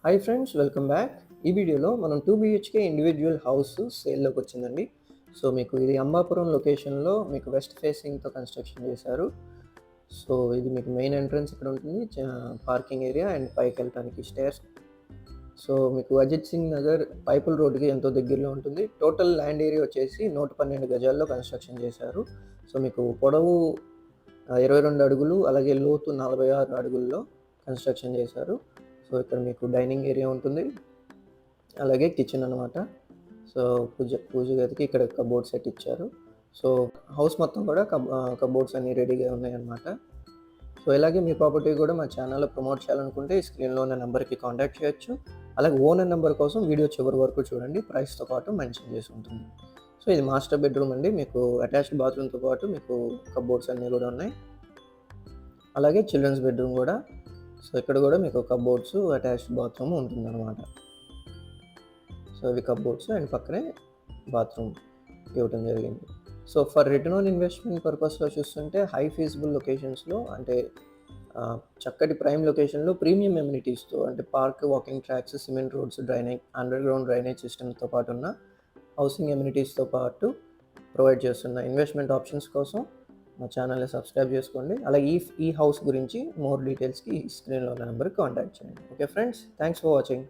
Hi friends, welcome back. ఈ వీడియోలో మనం 2 BHK ఇండివిడ్యువల్ హౌస్ సేల్లోకి వచ్చిందండి. సో మీకు ఇది అంబాపురం లొకేషన్లో మీకు వెస్ట్ ఫేసింగ్తో కన్స్ట్రక్షన్ చేశారు. సో ఇది మీకు మెయిన్ ఎంట్రన్స్ ఇక్కడ ఉంటుంది, పార్కింగ్ ఏరియా అండ్ పైకి వెళ్ళడానికి స్టేర్స్. సో మీకు అజిత్ సింగ్ నగర్ పైపుల్ రోడ్డుకి ఎంతో దగ్గరలో ఉంటుంది. టోటల్ ల్యాండ్ ఏరియా వచ్చేసి 112 గజాల్లో కన్స్ట్రక్షన్ చేశారు. సో మీకు పొడవు 22 అడుగులు, అలాగే లోతు 46 అడుగుల్లో కన్స్ట్రక్షన్ చేశారు. సో ఇక్కడ మీకు డైనింగ్ ఏరియా ఉంటుంది, అలాగే కిచెన్ అనమాట. సో పూజ గదికి ఇక్కడ కబోర్డ్ సెట్ ఇచ్చారు. సో హౌస్ మొత్తం కూడా కబోర్డ్స్ అన్నీ రెడీగా ఉన్నాయన్నమాట. సో ఇలాగే మీ ప్రాపర్టీ కూడా మా ఛానల్లో ప్రమోట్ చేయాలనుకుంటే ఈ స్క్రీన్లో ఉన్న నెంబర్కి కాంటాక్ట్ చేయొచ్చు. అలాగే ఓనర్ నెంబర్ కోసం వీడియో చివరి వరకు చూడండి, ప్రైస్తో పాటు మెన్షన్ చేసి ఉంటుంది. సో ఇది మాస్టర్ బెడ్రూమ్ అండి. మీకు అటాచ్డ్ బాత్రూమ్తో పాటు మీకు కబోర్డ్స్ అన్నీ కూడా ఉన్నాయి. అలాగే చిల్డ్రన్స్ బెడ్రూమ్ కూడా. సో ఇక్కడ కూడా మీకు కబోర్డ్స్, అటాచ్డ్ బాత్రూమ్ ఉంటుందన్నమాట. సో ఇవి కబోర్డ్స్ అండ్ పక్కనే బాత్రూమ్ ఇవ్వటం జరిగింది. So for return on investment పర్పస్లో చూస్తుంటే హై ఫీజిబుల్ లొకేషన్స్లో, అంటే చక్కటి ప్రైమ్ లొకేషన్లో ప్రీమియం ఎమ్యూనిటీస్తో, అంటే park, walking tracks, cement roads, drainage, under ground drainage సిస్టమ్తో పాటు ఉన్న హౌసింగ్ ఎమ్యూనిటీస్తో పాటు ప్రొవైడ్ చేస్తున్న ఇన్వెస్ట్మెంట్ ఆప్షన్స్ కోసం మా ఛానల్ని సబ్స్క్రైబ్ చేసుకోండి. అలాగే ఈ హౌస్ గురించి మోర్ డీటెయిల్స్కి స్క్రీన్లో ఉన్న నెంబర్కి కాంటాక్ట్ చేయండి. Okay friends, thanks for watching.